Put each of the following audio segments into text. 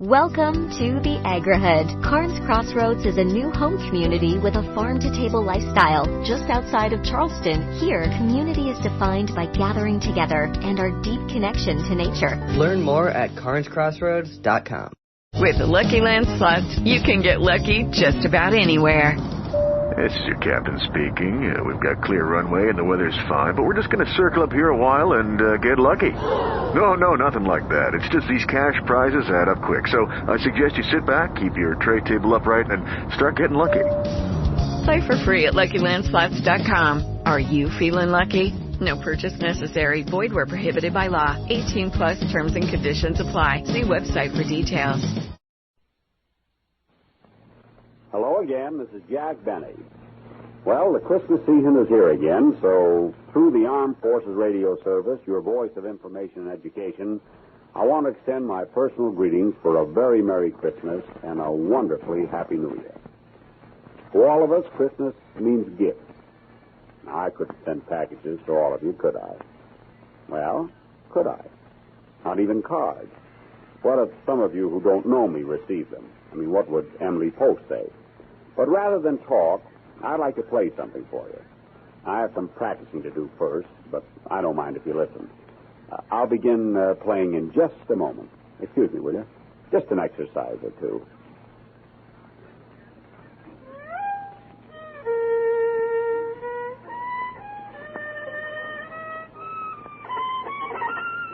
Welcome to the Agrihood. Carnes Crossroads is a new home community with a farm-to-table lifestyle. Just outside of Charleston, here, community is defined by gathering together and our deep connection to nature. Learn more at carnescrossroads.com. With the Lucky Land Slots, you can get lucky just about anywhere. This is your captain speaking. We've got clear runway and the weather's fine, but we're just going to circle up here a while and get lucky. No, nothing like that. It's just these cash prizes add up quick. So I suggest you sit back, keep your tray table upright, and start getting lucky. Play for free at LuckyLandSlots.com. Are you feeling lucky? No purchase necessary. Void where prohibited by law. 18 plus terms and conditions apply. See website for details. Hello again, this is Jack Benny. Well, the Christmas season is here again, so through the Armed Forces Radio Service, your voice of information and education, I want to extend my personal greetings for a very Merry Christmas and a wonderfully Happy New Year. For all of us, Christmas means gifts. Now, I couldn't send packages to all of you, could I? Well, could I? Not even cards. What if some of you who don't know me receive them? I mean, what would Emily Post say? But rather than talk, I'd like to play something for you. I have some practicing to do first, but I don't mind if you listen. I'll begin playing in just a moment. Excuse me, will you? Just an exercise or two.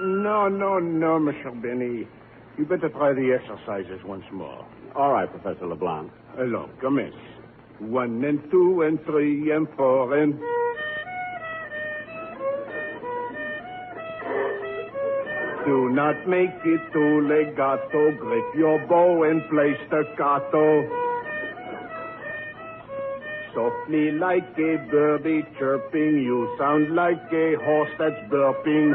No, Mr. Benny. You better try the exercises once more. All right, Professor LeBlanc. Alors, commence. 1 and 2 and 3 and 4 and... Do not make it too legato. Grip your bow and play staccato. Softly like a birdie chirping, you sound like a horse that's burping.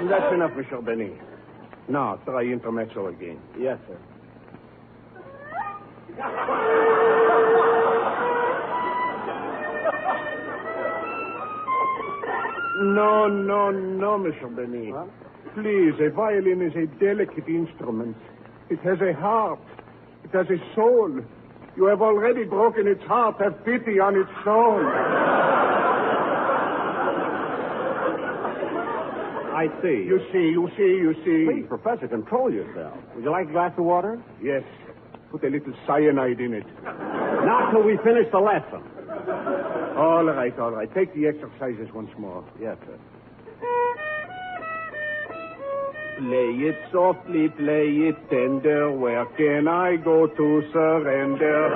That's enough, Mr. Benny. Now, try intermezzo again. Yes, sir. No, Mr. Benny. Huh? Please, a violin is a delicate instrument. It has a heart. It has a soul. You have already broken its heart. Have pity on its soul. I see. You see. Please, Professor, control yourself. Would you like a glass of water? Yes. Put a little cyanide in it. Not till we finish the lesson. All right. Take the exercises once more. Yes, sir. Play it softly, play it tender. Where can I go to surrender?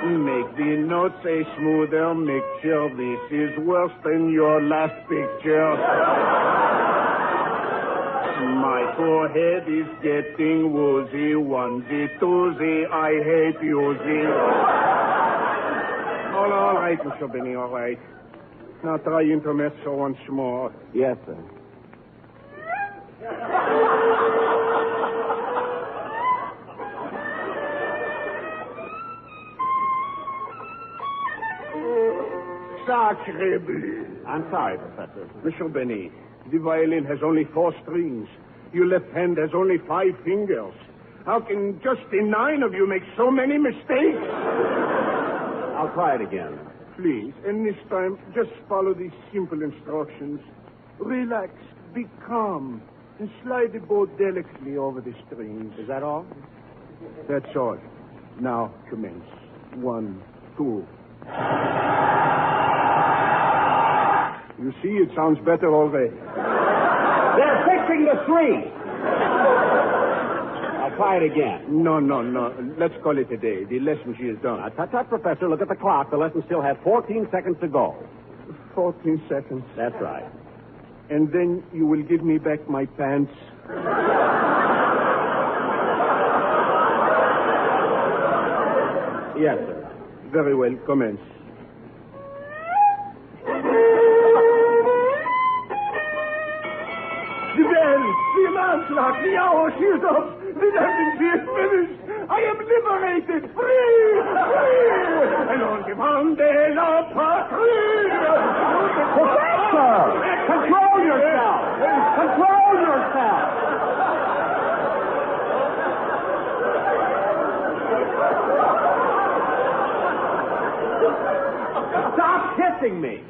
Make the notes a smoother mixture. This is worse than your last picture. My forehead is getting woozy. Onesie, twosie, I hate yousie. All right, Mr. Benny, all right. Now try intermezzo once more. Yes, sir. Sacre bleu. I'm sorry, Professor. Mr. Benny, the violin has only 4 strings. Your left hand has only 5 fingers. How can just the 9 of you make so many mistakes? I'll try it again. Please, and this time, just follow these simple instructions. Relax, be calm, and slide the bow delicately over the strings. Is that all? That's all. Now, commence. 1, 2. You see, it sounds better already. They're fixing the string. I'll try it again. No. Let's call it a day. The lesson she is done. Tut, Professor. Look at the clock. The lesson still has 14 seconds to go. 14 seconds. That's right. And then you will give me back my pants. Yes, sir. Very well. Commence. The bell, the alarm clock, the hour, she is up. The lesson, she is finished. I am liberated, free. And on demand de la patrie. Professor! Control yourself! Control kissing me.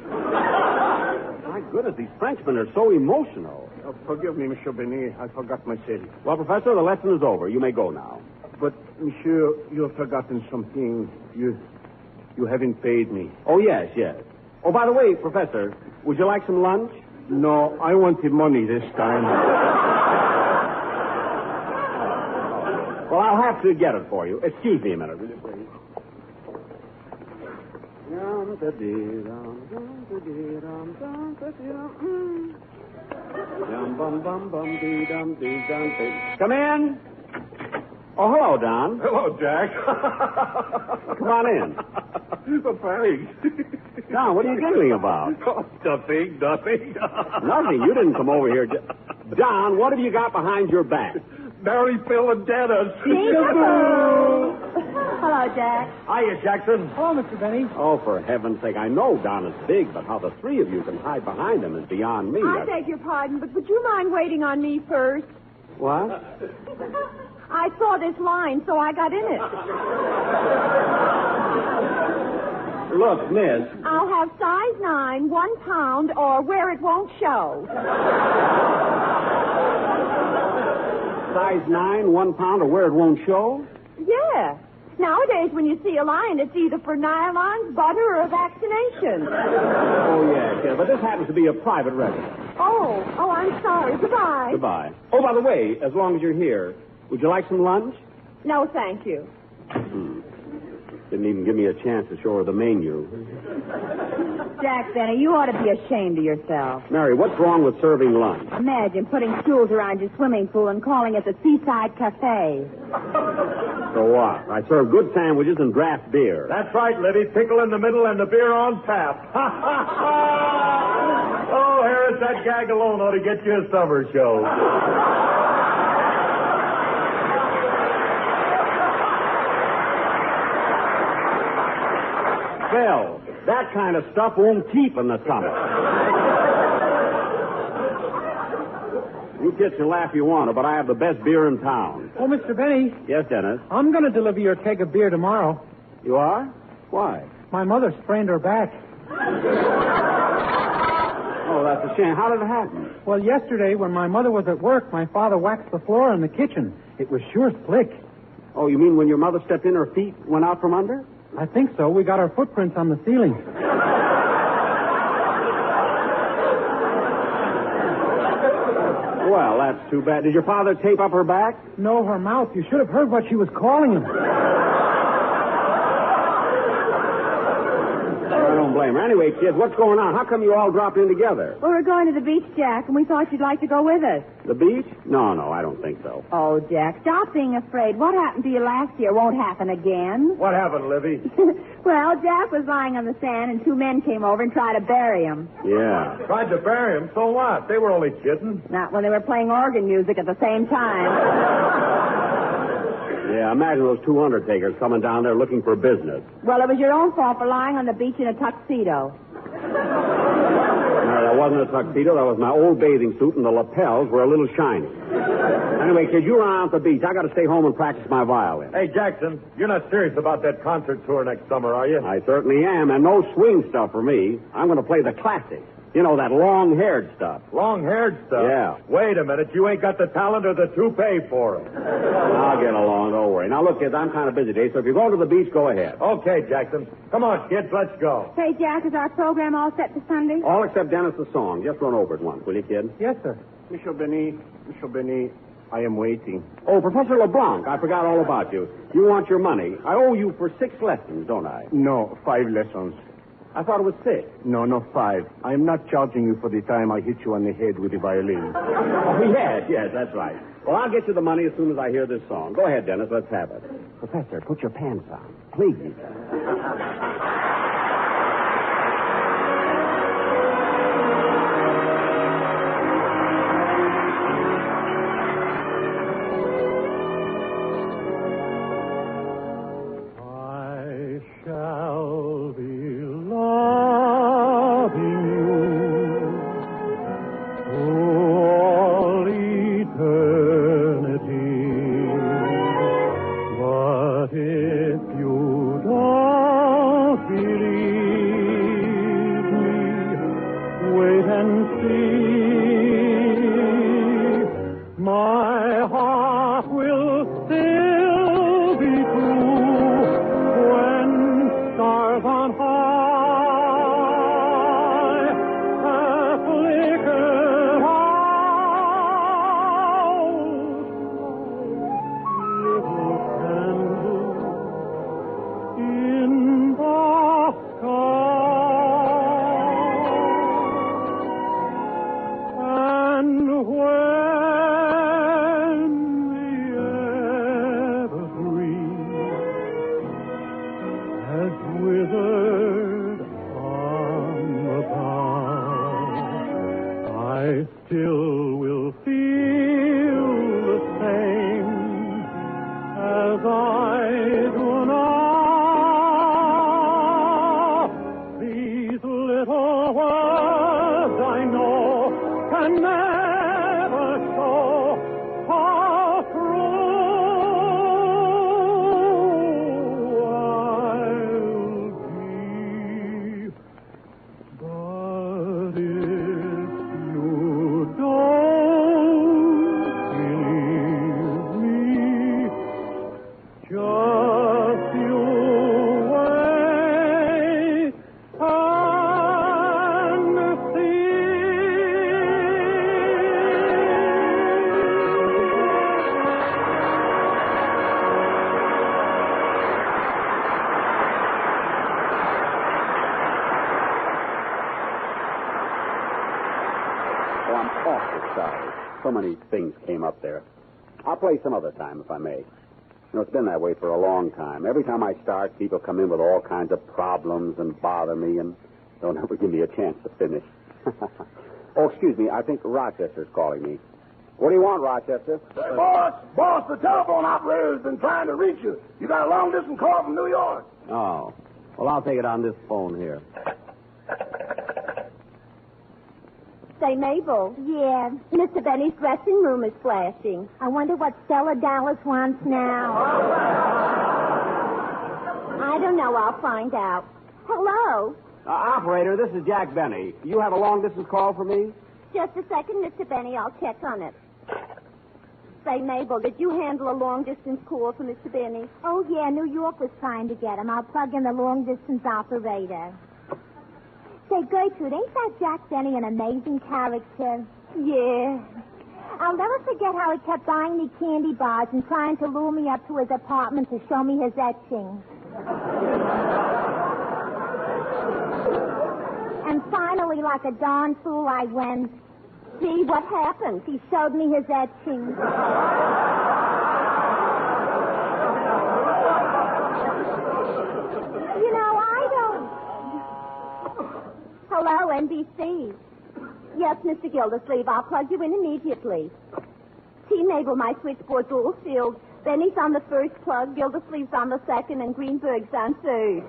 My goodness, these Frenchmen are so emotional. Forgive me, Monsieur Benet. I forgot my city. Well, Professor, the lesson is over. You may go now. But, Monsieur, you have forgotten something. You haven't paid me. Oh, yes. Oh, by the way, Professor, would you like some lunch? No, I wanted money this time. Well, I'll have to get it for you. Excuse me a minute, will you, please? Come in. Oh, hello, Don. Hello, Jack. Come on in. Thanks. Don, what are you giggling about? Oh, nothing. Nothing. You didn't come over here. Don, what have you got behind your back? Mary, Phil, and Dennis. Hello, Jack. Hiya, Jackson. Hello, Mr. Benny. Oh, for heaven's sake, I know Don is big, but how the three of you can hide behind him is beyond me. I beg your pardon, but would you mind waiting on me first? What? I saw this line, so I got in it. Look, miss. I'll have size 9, 1 pound, or where it won't show. Size 9, 1 pound, or where it won't show? Yeah. Nowadays, when you see a lion, it's either for nylons, butter, or a vaccination. Oh, yes, but this happens to be a private residence. Oh, I'm sorry. Goodbye. Goodbye. Oh, by the way, as long as you're here, would you like some lunch? No, thank you. Didn't even give me a chance to show her the menu. Jack Benny, you ought to be ashamed of yourself. Mary, what's wrong with serving lunch? Imagine putting stools around your swimming pool and calling it the Seaside Cafe. So what? I serve good sandwiches and draft beer. That's right, Libby. Pickle in the middle and the beer on tap. Oh, Harris, that gag alone ought to get you a summer show. Phil, that kind of stuff won't keep in the summer. You kids can laugh if you want to, but I have the best beer in town. Oh, Mr. Benny. Yes, Dennis? I'm going to deliver your keg of beer tomorrow. You are? Why? My mother sprained her back. Oh, that's a shame. How did it happen? Well, yesterday, when my mother was at work, my father waxed the floor in the kitchen. It was sure slick. Oh, you mean when your mother stepped in, her feet went out from under? I think so. We got our footprints on the ceiling. Well, that's too bad. Did your father tape up her back? No, her mouth. You should have heard what she was calling him. I don't blame her. Anyway, kids, what's going on? How come you all dropped in together? Well, we're going to the beach, Jack, and we thought you'd like to go with us. The beach? No, I don't think so. Oh, Jack, stop being afraid. What happened to you last year won't happen again. What happened, Libby? Well, Jack was lying on the sand, and 2 men came over and tried to bury him. Yeah. Tried to bury him, so what? They were only kidding. Not when they were playing organ music at the same time. Yeah, imagine those 2 undertakers coming down there looking for business. Well, it was your own fault for lying on the beach in a tuxedo. No, that wasn't a tuxedo. That was my old bathing suit, and the lapels were a little shiny. Anyway, kids, you run out the beach. I got to stay home and practice my violin. Hey, Jackson, you're not serious about that concert tour next summer, are you? I certainly am, and no swing stuff for me. I'm going to play the classics. You know, that long-haired stuff. Long-haired stuff? Yeah. Wait a minute. You ain't got the talent or the toupee for it. I'll get along. Don't worry. Now, look, kids, I'm kind of busy today, so if you're going to the beach, go ahead. Okay, Jackson. Come on, kids, let's go. Say, Jack, is our program all set for Sunday? All except Dennis' song. Just run over it once, will you, kid? Yes, sir. Monsieur Benet, I am waiting. Oh, Professor LeBlanc, I forgot all about you. You want your money. I owe you for 6 lessons, don't I? No, 5 lessons. I thought it was 6. No, 5. I am not charging you for the time I hit you on the head with the violin. Oh, yes, that's right. Well, I'll get you the money as soon as I hear this song. Go ahead, Dennis, let's have it. Professor, put your pants on, please. many things came up there. I'll play some other time, if I may. It's been that way for a long time. Every time I start, people come in with all kinds of problems and bother me and don't ever give me a chance to finish. Oh, excuse me. I think Rochester's calling me. What do you want, Rochester? Hey, boss, the telephone operator's been trying to reach you. You got a long-distance call from New York. Oh. Well, I'll take it on this phone here. Say, Mabel. Yeah. Mr. Benny's dressing room is flashing. I wonder what Stella Dallas wants now. I don't know. I'll find out. Hello? Operator, this is Jack Benny. You have a long-distance call for me? Just a second, Mr. Benny. I'll check on it. Say, Mabel, did you handle a long-distance call for Mr. Benny? Oh, yeah, New York was trying to get him. I'll plug in the long-distance operator. Say, Gertrude, ain't that Jack Benny an amazing character? Yeah. I'll never forget how he kept buying me candy bars and trying to lure me up to his apartment to show me his etching. And finally, like a darn fool, I went. See, what happened? He showed me his etching. You know, I don't... Hello, NBC. Yes, Mr. Gildersleeve, I'll plug you in immediately. T. Mabel, my switchboard's all filled. Benny's on the first plug, Gildersleeve's on the second, and Greenberg's on third.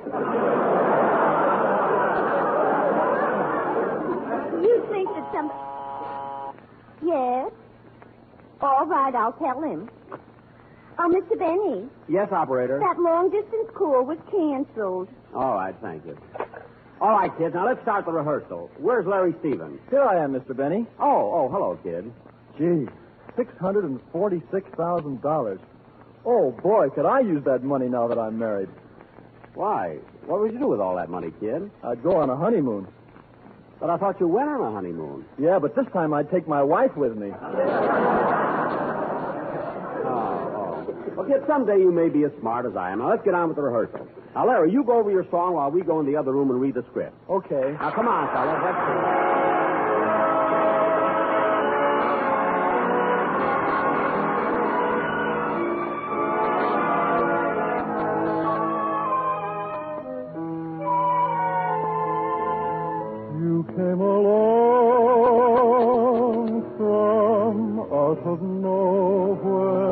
You think that some... Yes? All right, I'll tell him. Oh, Mr. Benny. Yes, operator. That long-distance call was canceled. All right, thank you. All right, kids, now let's start the rehearsal. Where's Larry Stevens? Here I am, Mr. Benny. Oh, hello, kid. Gee, $646,000. Oh, boy, could I use that money now that I'm married. Why? What would you do with all that money, kid? I'd go on a honeymoon. But I thought you went on a honeymoon. Yeah, but this time I'd take my wife with me. Well, kid, someday you may be as smart as I am. Now, let's get on with the rehearsal. Now, Larry, you go over your song while we go in the other room and read the script. Okay. Now, come on, fellas. Let's see. You came along from out of nowhere.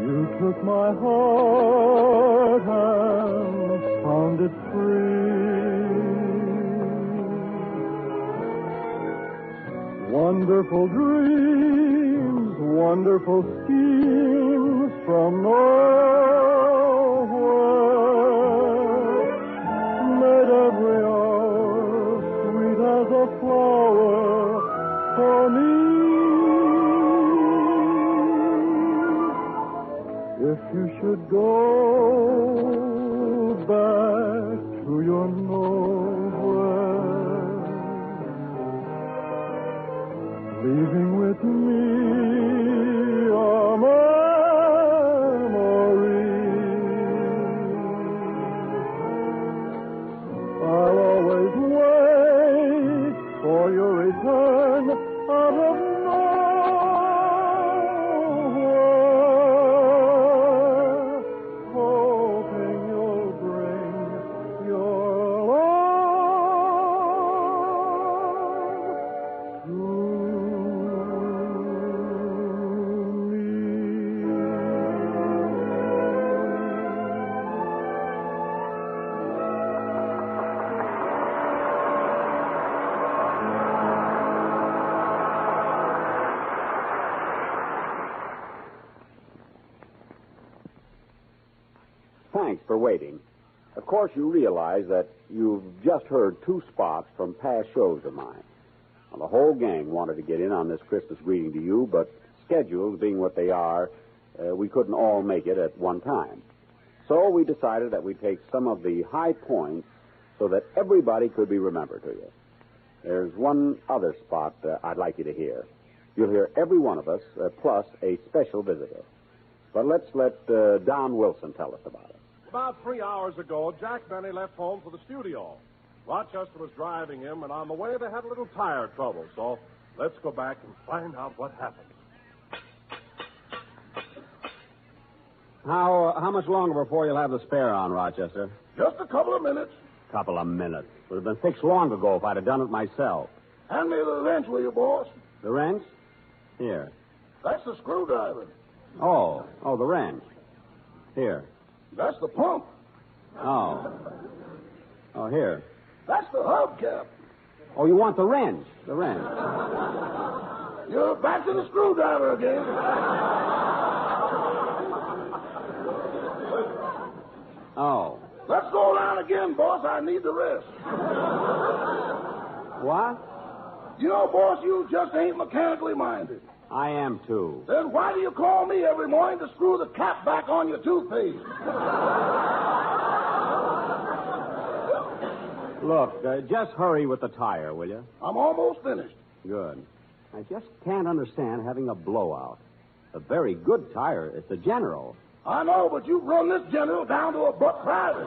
You took my heart and found it free. Wonderful dreams, wonderful schemes from nowhere made every hour sweet as a flower for me. If you should go back to your nowhere, leaving with me a memory, I'll always wait for your return out of nowhere, hoping you'll bring your love to Thanks for waiting. Of course, you realize that you've just heard two spots from past shows of mine. Now, the whole gang wanted to get in on this Christmas greeting to you, but schedules being what they are, we couldn't all make it at one time. So we decided that we'd take some of the high points so that everybody could be remembered to you. There's one other spot I'd like you to hear. You'll hear every one of us, plus a special visitor. But let's let Don Wilson tell us about it. About 3 hours ago, Jack Benny left home for the studio. Rochester was driving him, and on the way they had a little tire trouble. So let's go back and find out what happened. How much longer before you'll have the spare on, Rochester? Just a couple of minutes. Couple of minutes. Would have been fixed long ago if I'd have done it myself. Hand me the wrench, will you, boss? The wrench? Here. That's the screwdriver. Oh, the wrench. Here. That's the pump. Oh, here. That's the hubcap. Oh, you want the wrench? The wrench. You're back to the screwdriver again. Oh. Let's go around again, boss. I need the rest. What? You know, boss, you just ain't mechanically minded. I am, too. Then why do you call me every morning to screw the cap back on your toothpaste? Look, just hurry with the tire, will you? I'm almost finished. Good. I just can't understand having a blowout. A very good tire. It's a General. I know, but you've run this General down to a buck private.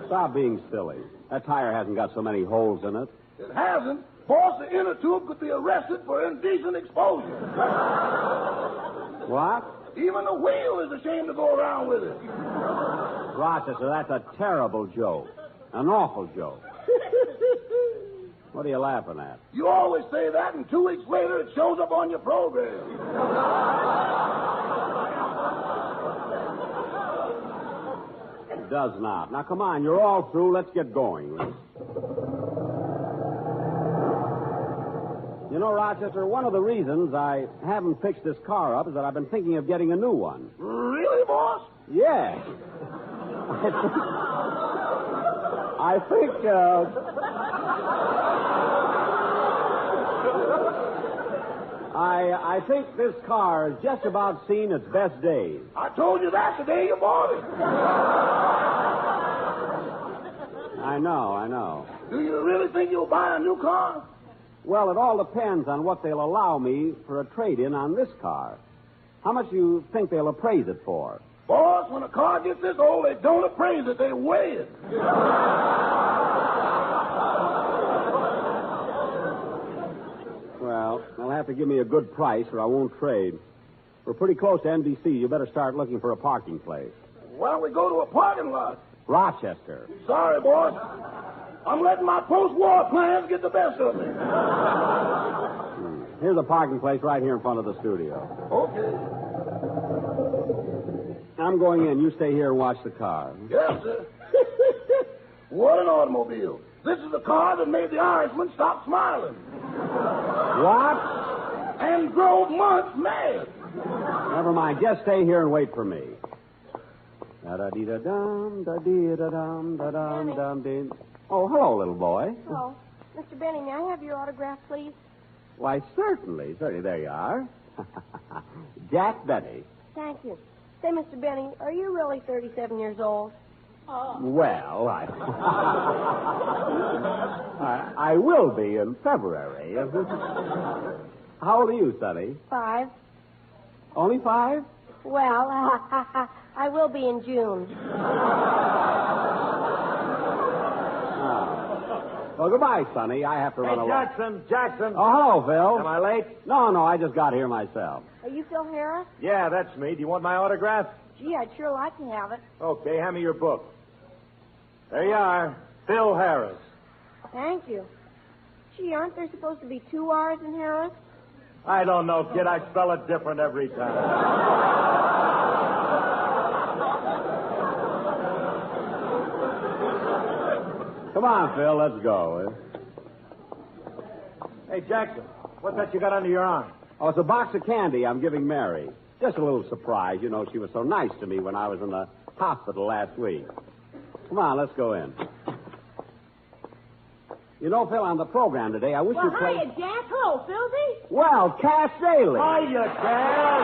Stop being silly. That tire hasn't got so many holes in it. It hasn't. Boss, the inner tube could be arrested for indecent exposure. What? Even the wheel is ashamed to go around with it. Rochester, that's a terrible joke. An awful joke. What are you laughing at? You always say that, and 2 weeks later it shows up on your program. It does not. Now, come on, you're all through. Let's get going. You know, Rochester, one of the reasons I haven't fixed this car up is that I've been thinking of getting a new one. Really, boss? Yeah. I think, I think this car has just about seen its best days. I told you that the day you bought it. I know. Do you really think you'll buy a new car? Well, it all depends on what they'll allow me for a trade-in on this car. How much do you think they'll appraise it for? Boss, when a car gets this old, they don't appraise it, they weigh it. Well, they'll have to give me a good price or I won't trade. We're pretty close to NBC. You better start looking for a parking place. Why don't we go to a parking lot? Rochester. Sorry, boss. I'm letting my post-war plans get the best of me. Here's a parking place right here in front of the studio. Okay. I'm going in. You stay here and watch the car. Yes, sir. What an automobile. This is the car that made the Irishman stop smiling. What? And drove months mad. Never mind. Just stay here and wait for me. Da-da-dee-da-dum, da-dee-da-dum, da-dum, dum-dee. Oh, hello, little boy. Oh, Mr. Benny, may I have your autograph, please? Why, certainly. There you are. Jack Benny. Thank you. Say, Mr. Benny, are you really 37 years old? Well, I will be in February. How old are you, Sonny? 5. Only 5? Well, I will be in June. Well, goodbye, Sonny. I have to run away. Jackson. Oh, hello, Phil. Am I late? No, I just got here myself. Are you Phil Harris? Yeah, that's me. Do you want my autograph? Gee, I'd sure like to have it. Okay, hand me your book. There you are. Phil Harris. Thank you. Gee, aren't there supposed to be 2 R's in Harris? I don't know, kid. I spell it different every time. Come on, Phil. Let's go. Hey, Jackson, what's that you got under your arm? Oh, it's a box of candy I'm giving Mary. Just a little surprise. You know, she was so nice to me when I was in the hospital last week. Come on, let's go in. You know, Phil, on the program today, I wish Well, you'd play... hiya, Jack. Hello, Philby. Well, Cass Daly. Hiya, Cass.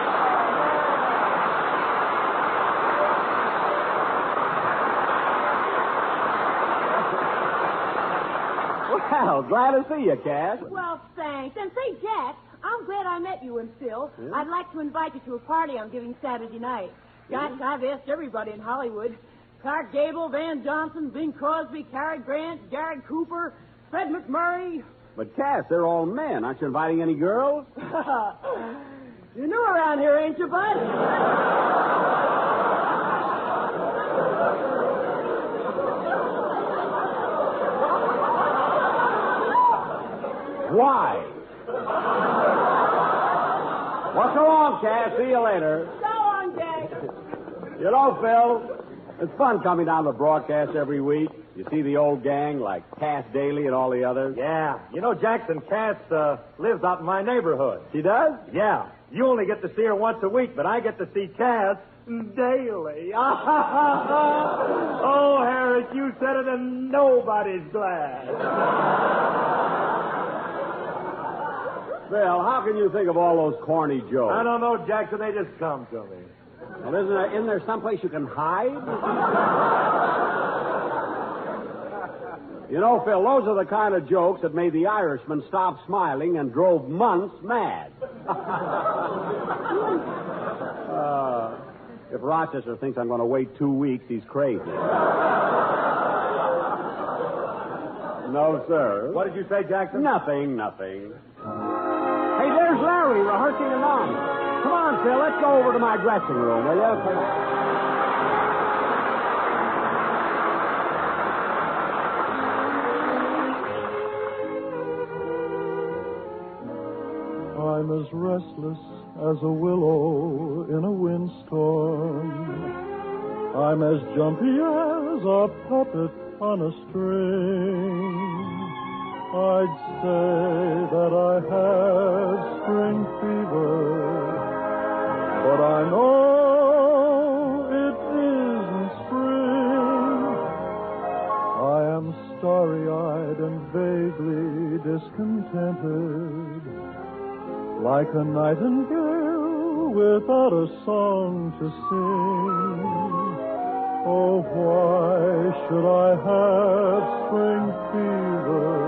Well, glad to see you, Cass. Well, thanks. And say, Jack, I'm glad I met you and Phil. Yeah? I'd like to invite you to a party I'm giving Saturday night. Gosh, I've asked everybody in Hollywood. Clark Gable, Van Johnson, Bing Crosby, Cary Grant, Jared Cooper, Fred McMurray. But, Cass, they're all men. Aren't you inviting any girls? You're new around here, ain't you, bud? Why? Well, so long, Cass. See you later. So long, Jack. You know, Phil, it's fun coming down to the broadcast every week. You see the old gang like Cass Daly and all the others. Yeah. You know, Jackson, Cass lives out in my neighborhood. She does? Yeah. You only get to see her once a week, but I get to see Cass daily. Oh, Harris, you said it and nobody's glad. Phil, how can you think of all those corny jokes? I don't know, Jackson. They just come to me. Well, isn't there someplace you can hide? You know, Phil, those are the kind of jokes that made the Irishman stop smiling and drove months mad. If Rochester thinks I'm going to wait 2 weeks, he's crazy. No, sir. What did you say, Jackson? Nothing. Hey, there's Larry rehearsing the line. Come on, Phil, let's go over to my dressing room, will you? Come on. I'm as restless as a willow in a windstorm. I'm as jumpy as a puppet on a string. I'd say that I have spring fever, but I know it isn't spring. I am starry-eyed and vaguely discontented, like a nightingale without a song to sing. Oh, why should I have spring fever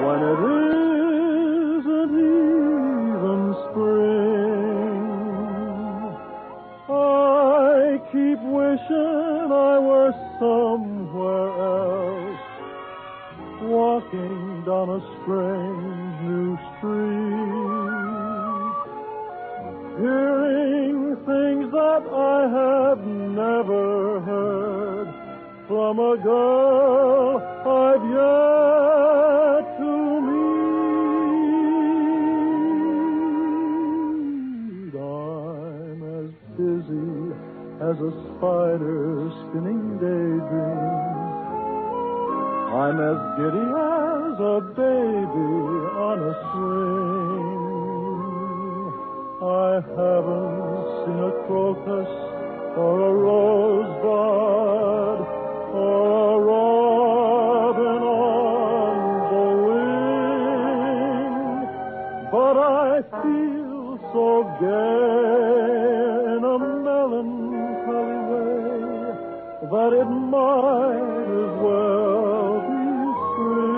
when it isn't even spring? I keep wishing I were somewhere else, walking down a strange new street, hearing things that I have never heard from a girl I've yet to meet. I'm as busy as a spider spinning daydreams. I'm as giddy as a baby on a swing. I haven't seen a crocus or a rosebud or a robin on the wing, but I feel so gay in a melancholy way that it might as well be spring.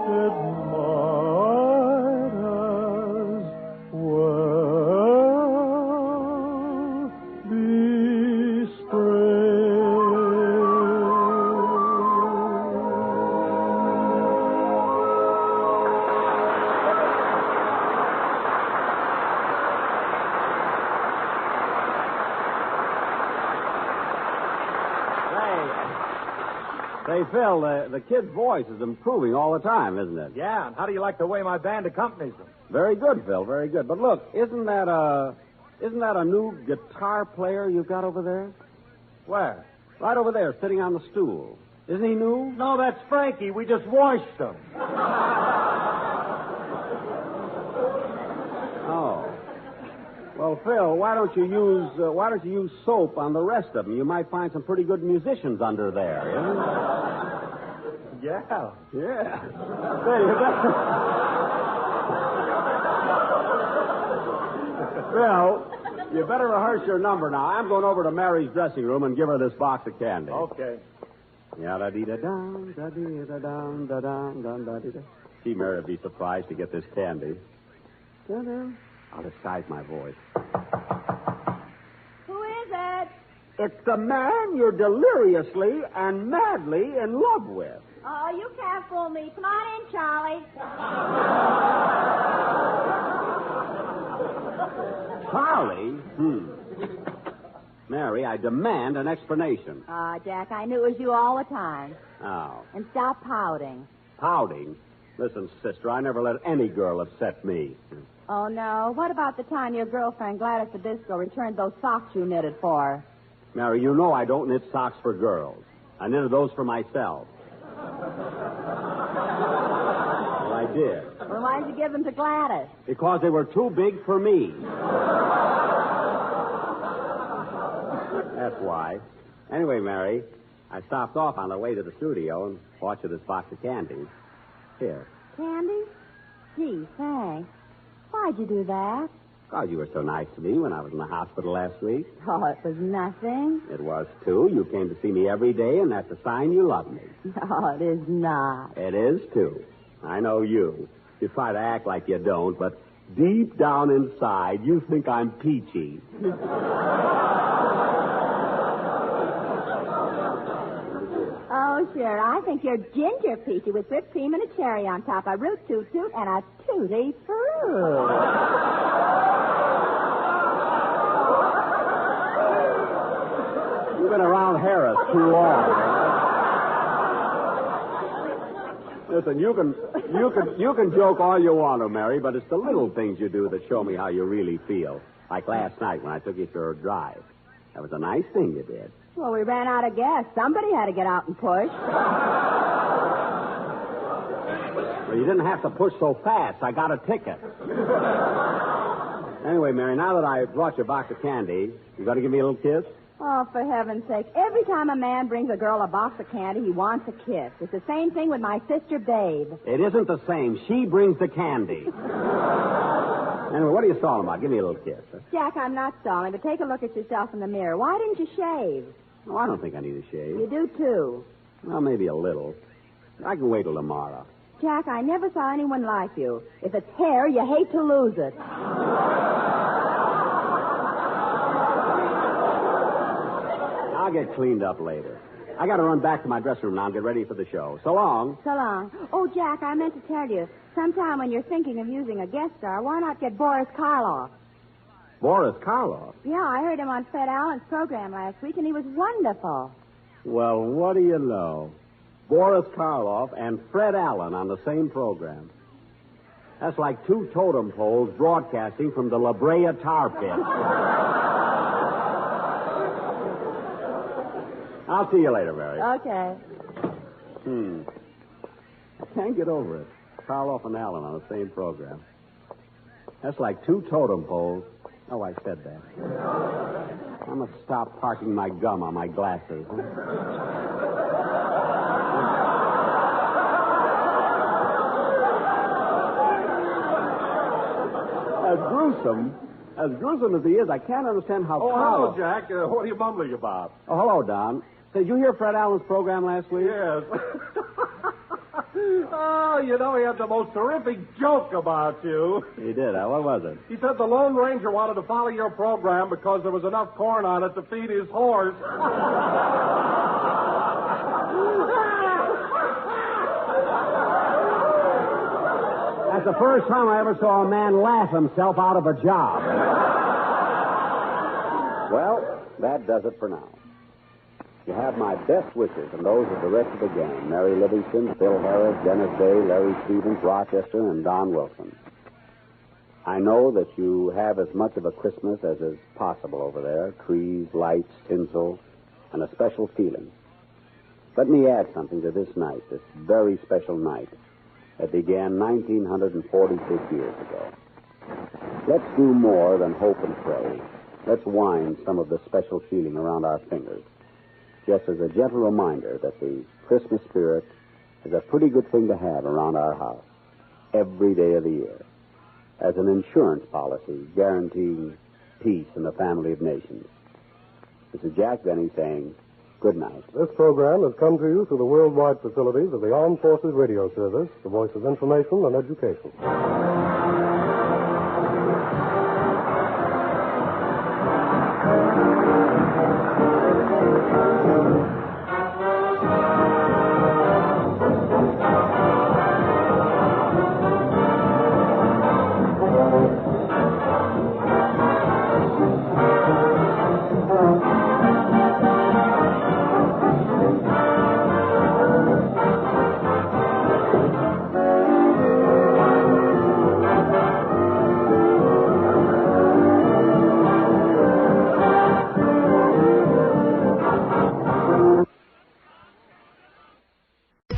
It might as well be spring. Say, Phil, the kid's voice is improving all the time, isn't it? Yeah, and how do you like the way my band accompanies them? Very good, Phil, very good. But look, isn't that a new guitar player you've got over there? Where? Right over there, sitting on the stool. Isn't he new? No, that's Frankie. We just washed him. Oh. Well, Phil, why don't you use soap on the rest of them? You might find some pretty good musicians under there. Yeah. Yeah. Say, you better... Phil, you better rehearse your number now. I'm going over to Mary's dressing room and give her this box of candy. Okay. Ya-da-dee-da-dum, da-dee-da-dum, da-dum, dum, da-dee-da. Gee, Mary would be surprised to get this candy. Da-da. I'll disguise my voice. Who is it? It's the man you're deliriously and madly in love with. Oh, you can't fool me. Come on in, Charlie. Charlie? Mary, I demand an explanation. Jack, I knew it was you all the time. Oh. And stop pouting. Pouting? Listen, sister, I never let any girl upset me. Oh, no. What about the time your girlfriend, Gladys Zabisco, returned those socks you knitted for her? Mary, you know I don't knit socks for girls. I knitted those for myself. Well, I did. Well, why did you give them to Gladys? Because they were too big for me. That's why. Anyway, Mary, I stopped off on the way to the studio and bought you this box of candy. Here. Candy? Gee, thanks. Why'd you do that? God, you were so nice to me when I was in the hospital last week. Oh, it was nothing. It was, too. You came to see me every day, and that's a sign you love me. No, it is not. It is, too. I know you. You try to act like you don't, but deep down inside, you think I'm peachy. Oh, sure. I think you're ginger peachy with whipped cream and a cherry on top, a root toot toot, and a tutti fruit. You've been around Harris too long. Listen, you can joke all you want to, Mary, but it's the little things you do that show me how you really feel. Like last night when I took you for a drive. That was a nice thing you did. Well, we ran out of gas. Somebody had to get out and push. Well, you didn't have to push so fast. I got a ticket. Anyway, Mary, now that I brought you a box of candy, you got to give me a little kiss? Oh, for heaven's sake. Every time a man brings a girl a box of candy, he wants a kiss. It's the same thing with my sister, Babe. It isn't the same. She brings the candy. Anyway, what are you stalling about? Give me a little kiss. Huh? Jack, I'm not stalling, but take a look at yourself in the mirror. Why didn't you shave? Oh, I don't think I need a shave. You do, too. Well, maybe a little. I can wait till tomorrow. Jack, I never saw anyone like you. If it's hair, you hate to lose it. I'll get cleaned up later. I got to run back to my dressing room now and get ready for the show. So long. So long. Oh, Jack, I meant to tell you, sometime when you're thinking of using a guest star, why not get Boris Karloff? Boris Karloff? Yeah, I heard him on Fred Allen's program last week, and he was wonderful. Well, what do you know? Boris Karloff and Fred Allen on the same program. That's like two totem poles broadcasting from the La Brea tar pit. I'll see you later, Mary. Okay. I can't get over it. Karloff and Allen on the same program. That's like two totem poles. Oh, I said that. I must stop parking my gum on my glasses. As gruesome as he is, I can't understand how... Oh, hello, Jack. What are you mumbling about? Oh, hello, Don. Did you hear Fred Allen's program last week? Yes. Oh, you know, he had the most terrific joke about you. He did. What was it? He said the Lone Ranger wanted to follow your program because there was enough corn on it to feed his horse. That's the first time I ever saw a man laugh himself out of a job. Well, that does it for now. You have my best wishes and those of the rest of the gang. Mary Livingston, Phil Harris, Dennis Day, Larry Stevens, Rochester, and Don Wilson. I know that you have as much of a Christmas as is possible over there. Trees, lights, tinsel, and a special feeling. Let me add something to this night, this very special night that began 1946 years ago. Let's do more than hope and pray. Let's wind some of the special feeling around our fingers, just as a gentle reminder that the Christmas spirit is a pretty good thing to have around our house every day of the year, as an insurance policy guaranteeing peace in the family of nations. This is Jack Benny saying good night. This program has come to you through the worldwide facilities of the Armed Forces Radio Service, the voice of information and education.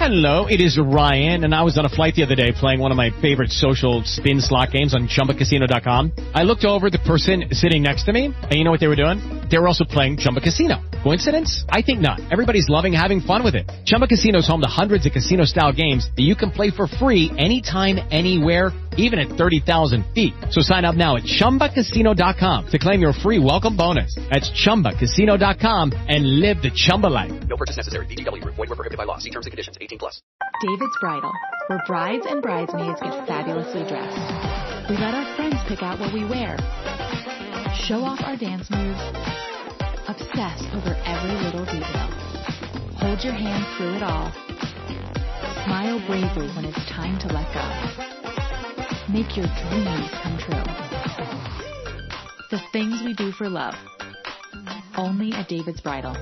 Hello, it is Ryan, and I was on a flight the other day playing one of my favorite social spin slot games on ChumbaCasino.com. I looked over at the person sitting next to me, and you know what they were doing? They were also playing Chumba Casino. Coincidence? I think not. Everybody's loving having fun with it. Chumba Casino is home to hundreds of casino-style games that you can play for free anytime, anywhere, even at 30,000 feet. So sign up now at ChumbaCasino.com to claim your free welcome bonus. That's ChumbaCasino.com and live the Chumba life. No purchase necessary. VGW. Void where prohibited by law. See terms and conditions. 18+. David's Bridal, where brides and bridesmaids get fabulously dressed. We let our friends pick out what we wear, show off our dance moves, obsess over every little detail, hold your hand through it all, smile bravely when it's time to let go, make your dreams come true. The things we do for love, only at David's Bridal.